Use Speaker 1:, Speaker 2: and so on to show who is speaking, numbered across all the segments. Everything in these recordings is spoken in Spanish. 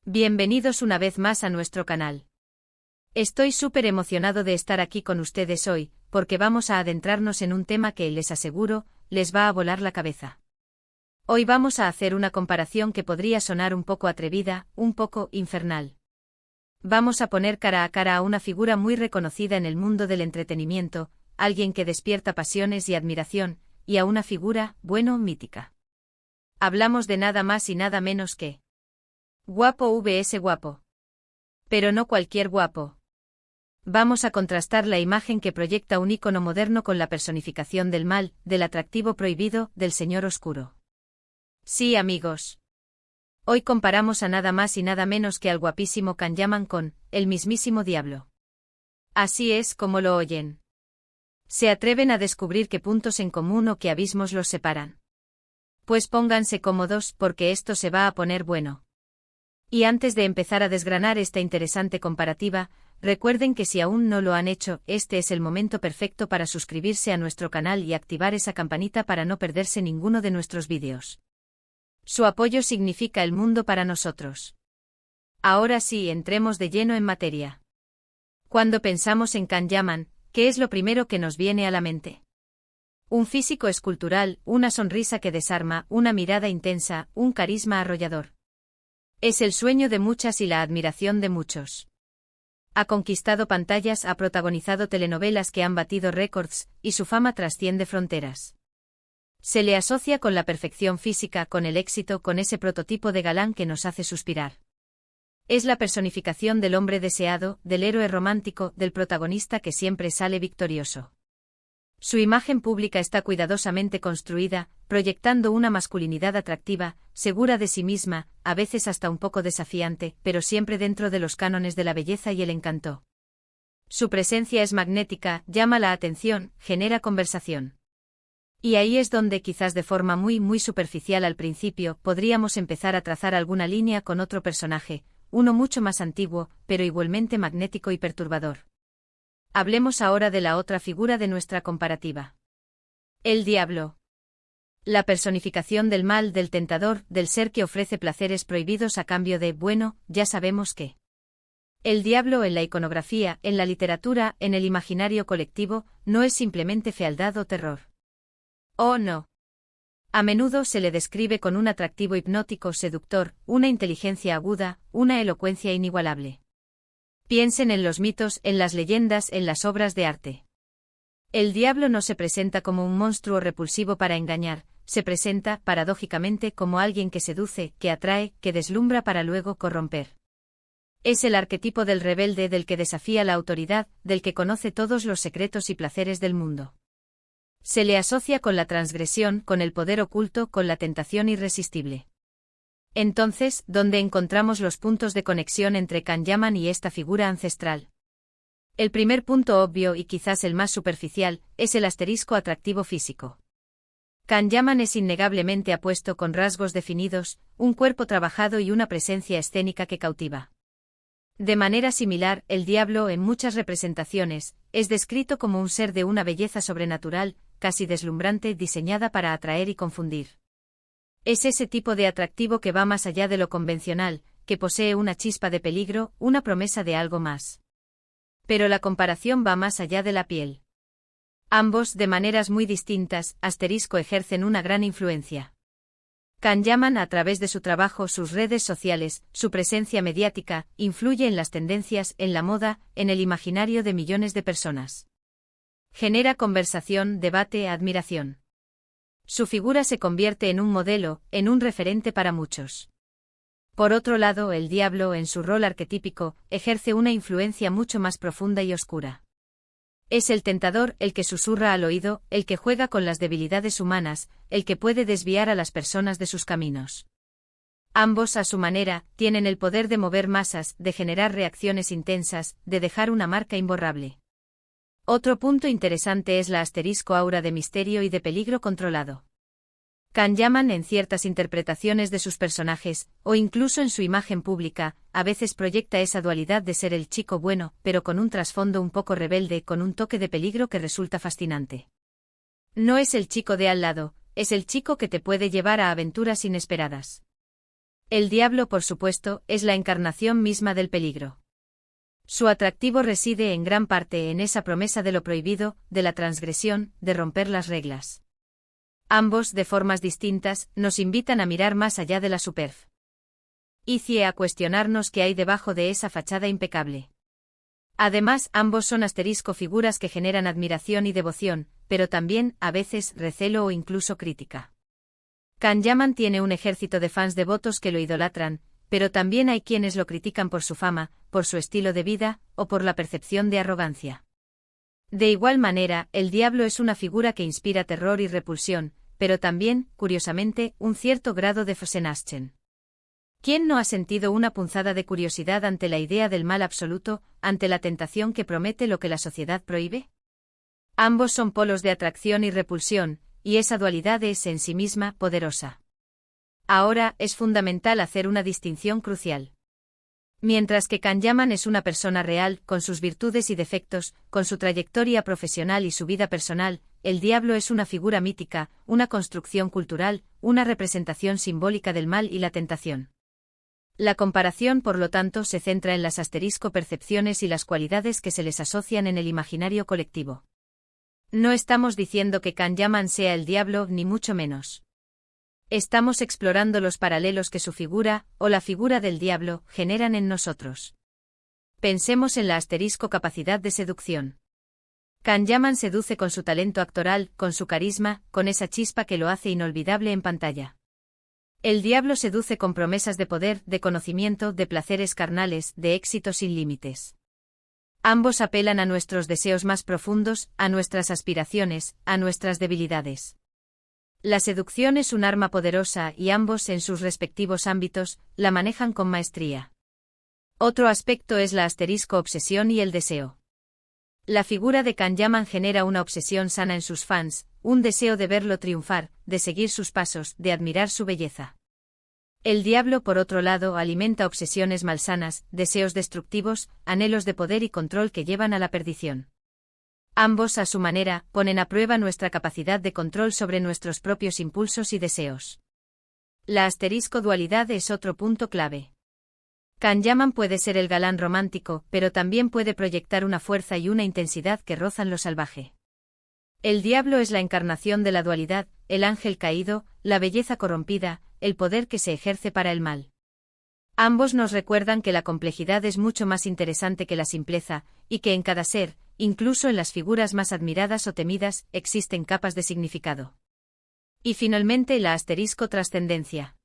Speaker 1: Bienvenidos una vez más a nuestro canal. Estoy súper emocionado de estar aquí con ustedes hoy, porque vamos a adentrarnos en un tema que, les aseguro, les va a volar la cabeza. Hoy vamos a hacer una comparación que podría sonar un poco atrevida, un poco infernal. Vamos a poner cara a cara a una figura muy reconocida en el mundo del entretenimiento, alguien que despierta pasiones y admiración, y a una figura, bueno, mítica. Hablamos de nada más y nada menos que guapo vs guapo. Pero no cualquier guapo. Vamos a contrastar la imagen que proyecta un ícono moderno con la personificación del mal, del atractivo prohibido, del señor oscuro. Sí, amigos. Hoy comparamos a nada más y nada menos que al guapísimo Can Yaman con el mismísimo diablo. Así es como lo oyen. ¿Se atreven a descubrir qué puntos en común o qué abismos los separan? Pues pónganse cómodos porque esto se va a poner bueno. Y antes de empezar a desgranar esta interesante comparativa, recuerden que si aún no lo han hecho, este es el momento perfecto para suscribirse a nuestro canal y activar esa campanita para no perderse ninguno de nuestros vídeos. Su apoyo significa el mundo para nosotros. Ahora sí, entremos de lleno en materia. Cuando pensamos en Can Yaman, ¿qué es lo primero que nos viene a la mente? Un físico escultural, una sonrisa que desarma, una mirada intensa, un carisma arrollador. Es el sueño de muchas y la admiración de muchos. Ha conquistado pantallas, ha protagonizado telenovelas que han batido récords, y su fama trasciende fronteras. Se le asocia con la perfección física, con el éxito, con ese prototipo de galán que nos hace suspirar. Es la personificación del hombre deseado, del héroe romántico, del protagonista que siempre sale victorioso. Su imagen pública está cuidadosamente construida, proyectando una masculinidad atractiva, segura de sí misma, a veces hasta un poco desafiante, pero siempre dentro de los cánones de la belleza y el encanto. Su presencia es magnética, llama la atención, genera conversación. Y ahí es donde, quizás de forma muy superficial al principio, podríamos empezar a trazar alguna línea con otro personaje, uno mucho más antiguo, pero igualmente magnético y perturbador. Hablemos ahora de la otra figura de nuestra comparativa. El diablo. La personificación del mal, del tentador, del ser que ofrece placeres prohibidos a cambio de, bueno, ya sabemos qué. El diablo en la iconografía, en la literatura, en el imaginario colectivo, no es simplemente fealdad o terror. Oh no. A menudo se le describe con un atractivo hipnótico seductor, una inteligencia aguda, una elocuencia inigualable. Piensen en los mitos, en las leyendas, en las obras de arte. El diablo no se presenta como un monstruo repulsivo para engañar, se presenta, paradójicamente, como alguien que seduce, que atrae, que deslumbra para luego corromper. Es el arquetipo del rebelde, del que desafía la autoridad, del que conoce todos los secretos y placeres del mundo. Se le asocia con la transgresión, con el poder oculto, con la tentación irresistible. Entonces, ¿dónde encontramos los puntos de conexión entre Can Yaman y esta figura ancestral? El primer punto obvio y quizás el más superficial, es el asterisco atractivo físico. Can Yaman es innegablemente apuesto con rasgos definidos, un cuerpo trabajado y una presencia escénica que cautiva. De manera similar, el diablo, en muchas representaciones, es descrito como un ser de una belleza sobrenatural, casi deslumbrante, diseñada para atraer y confundir. Es ese tipo de atractivo que va más allá de lo convencional, que posee una chispa de peligro, una promesa de algo más. Pero la comparación va más allá de la piel. Ambos, de maneras muy distintas, ejercen una gran influencia. Can Yaman, a través de su trabajo, sus redes sociales, su presencia mediática, influye en las tendencias, en la moda, en el imaginario de millones de personas. Genera conversación, debate, admiración. Su figura se convierte en un modelo, en un referente para muchos. Por otro lado, el diablo, en su rol arquetípico, ejerce una influencia mucho más profunda y oscura. Es el tentador, el que susurra al oído, el que juega con las debilidades humanas, el que puede desviar a las personas de sus caminos. Ambos, a su manera, tienen el poder de mover masas, de generar reacciones intensas, de dejar una marca imborrable. Otro punto interesante es la aura de misterio y de peligro controlado. Can Yaman, en ciertas interpretaciones de sus personajes, o incluso en su imagen pública, a veces proyecta esa dualidad de ser el chico bueno, pero con un trasfondo un poco rebelde, con un toque de peligro que resulta fascinante. No es el chico de al lado, es el chico que te puede llevar a aventuras inesperadas. El diablo, por supuesto, es la encarnación misma del peligro. Su atractivo reside en gran parte en esa promesa de lo prohibido, de la transgresión, de romper las reglas. Ambos, de formas distintas, nos invitan a mirar más allá de la superficie, a cuestionarnos qué hay debajo de esa fachada impecable. Además, ambos son figuras que generan admiración y devoción, pero también, a veces, recelo o incluso crítica. Kanyaman tiene un ejército de fans devotos que lo idolatran, pero también hay quienes lo critican por su fama, por su estilo de vida, o por la percepción de arrogancia. De igual manera, el diablo es una figura que inspira terror y repulsión, pero también, curiosamente, un cierto grado de fascinación. ¿Quién no ha sentido una punzada de curiosidad ante la idea del mal absoluto, ante la tentación que promete lo que la sociedad prohíbe? Ambos son polos de atracción y repulsión, y esa dualidad es en sí misma poderosa. Ahora, es fundamental hacer una distinción crucial. Mientras que Kanyaman es una persona real, con sus virtudes y defectos, con su trayectoria profesional y su vida personal, el diablo es una figura mítica, una construcción cultural, una representación simbólica del mal y la tentación. La comparación, por lo tanto, se centra en las percepciones y las cualidades que se les asocian en el imaginario colectivo. No estamos diciendo que Kanyaman sea el diablo, ni mucho menos. Estamos explorando los paralelos que su figura, o la figura del diablo, generan en nosotros. Pensemos en la capacidad de seducción. Kanyaman seduce con su talento actoral, con su carisma, con esa chispa que lo hace inolvidable en pantalla. El diablo seduce con promesas de poder, de conocimiento, de placeres carnales, de éxito sin límites. Ambos apelan a nuestros deseos más profundos, a nuestras aspiraciones, a nuestras debilidades. La seducción es un arma poderosa y ambos, en sus respectivos ámbitos, la manejan con maestría. Otro aspecto es la obsesión y el deseo. La figura de Kanyaman genera una obsesión sana en sus fans, un deseo de verlo triunfar, de seguir sus pasos, de admirar su belleza. El diablo, por otro lado, alimenta obsesiones malsanas, deseos destructivos, anhelos de poder y control que llevan a la perdición. Ambos, a su manera, ponen a prueba nuestra capacidad de control sobre nuestros propios impulsos y deseos. La dualidad es otro punto clave. Kanyaman puede ser el galán romántico, pero también puede proyectar una fuerza y una intensidad que rozan lo salvaje. El diablo es la encarnación de la dualidad, el ángel caído, la belleza corrompida, el poder que se ejerce para el mal. Ambos nos recuerdan que la complejidad es mucho más interesante que la simpleza, y que en cada ser, incluso en las figuras más admiradas o temidas, existen capas de significado. Y finalmente la trascendencia.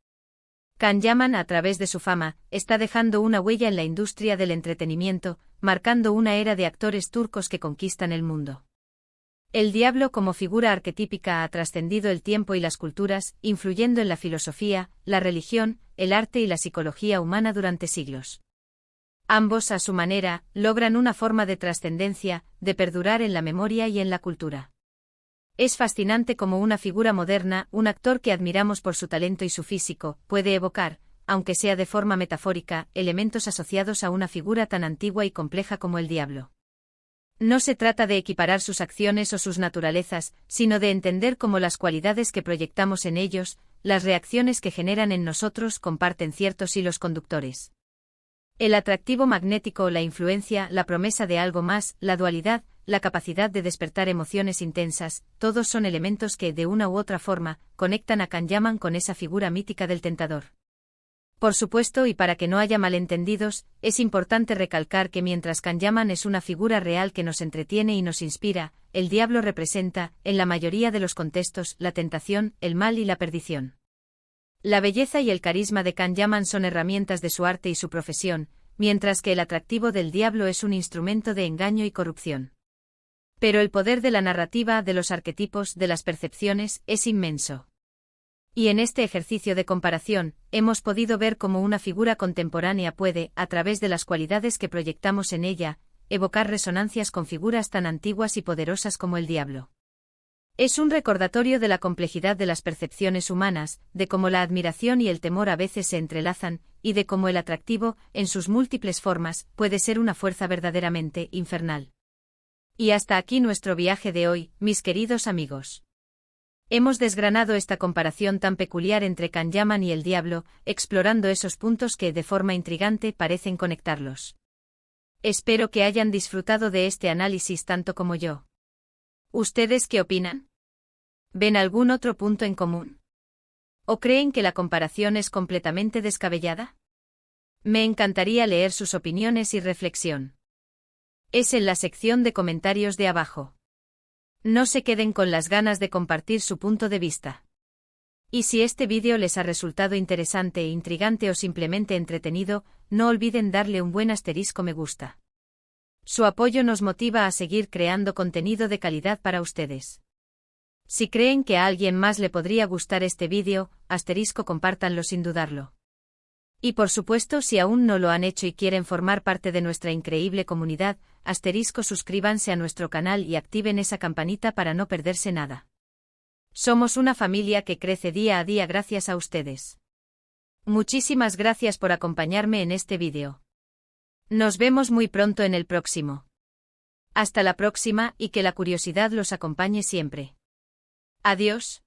Speaker 1: Kanyaman, a través de su fama, está dejando una huella en la industria del entretenimiento, marcando una era de actores turcos que conquistan el mundo. El diablo como figura arquetípica ha trascendido el tiempo y las culturas, influyendo en la filosofía, la religión, el arte y la psicología humana durante siglos. Ambos, a su manera, logran una forma de trascendencia, de perdurar en la memoria y en la cultura. Es fascinante como una figura moderna, un actor que admiramos por su talento y su físico, puede evocar, aunque sea de forma metafórica, elementos asociados a una figura tan antigua y compleja como el diablo. No se trata de equiparar sus acciones o sus naturalezas, sino de entender cómo las cualidades que proyectamos en ellos, las reacciones que generan en nosotros comparten ciertos hilos conductores. El atractivo magnético, la influencia, la promesa de algo más, la dualidad, la capacidad de despertar emociones intensas, todos son elementos que, de una u otra forma, conectan a Kanyaman con esa figura mítica del tentador. Por supuesto, y para que no haya malentendidos, es importante recalcar que mientras Kanyaman es una figura real que nos entretiene y nos inspira, el diablo representa, en la mayoría de los contextos, la tentación, el mal y la perdición. La belleza y el carisma de Kanyaman son herramientas de su arte y su profesión, mientras que el atractivo del diablo es un instrumento de engaño y corrupción. Pero el poder de la narrativa, de los arquetipos, de las percepciones, es inmenso. Y en este ejercicio de comparación, hemos podido ver cómo una figura contemporánea puede, a través de las cualidades que proyectamos en ella, evocar resonancias con figuras tan antiguas y poderosas como el diablo. Es un recordatorio de la complejidad de las percepciones humanas, de cómo la admiración y el temor a veces se entrelazan, y de cómo el atractivo, en sus múltiples formas, puede ser una fuerza verdaderamente infernal. Y hasta aquí nuestro viaje de hoy, mis queridos amigos. Hemos desgranado esta comparación tan peculiar entre Can-Yaman y el diablo, explorando esos puntos que, de forma intrigante, parecen conectarlos. Espero que hayan disfrutado de este análisis tanto como yo. ¿Ustedes qué opinan? ¿Ven algún otro punto en común? ¿O creen que la comparación es completamente descabellada? Me encantaría leer sus opiniones y reflexión. Es en la sección de comentarios de abajo. No se queden con las ganas de compartir su punto de vista. Y si este vídeo les ha resultado interesante e intrigante o simplemente entretenido, no olviden darle un buen asterisco me gusta. Su apoyo nos motiva a seguir creando contenido de calidad para ustedes. Si creen que a alguien más le podría gustar este vídeo, asterisco compártanlo sin dudarlo. Y por supuesto si aún no lo han hecho y quieren formar parte de nuestra increíble comunidad, asterisco suscríbanse a nuestro canal y activen esa campanita para no perderse nada. Somos una familia que crece día a día gracias a ustedes. Muchísimas gracias por acompañarme en este vídeo. Nos vemos muy pronto en el próximo. Hasta la próxima y que la curiosidad los acompañe siempre. Adiós.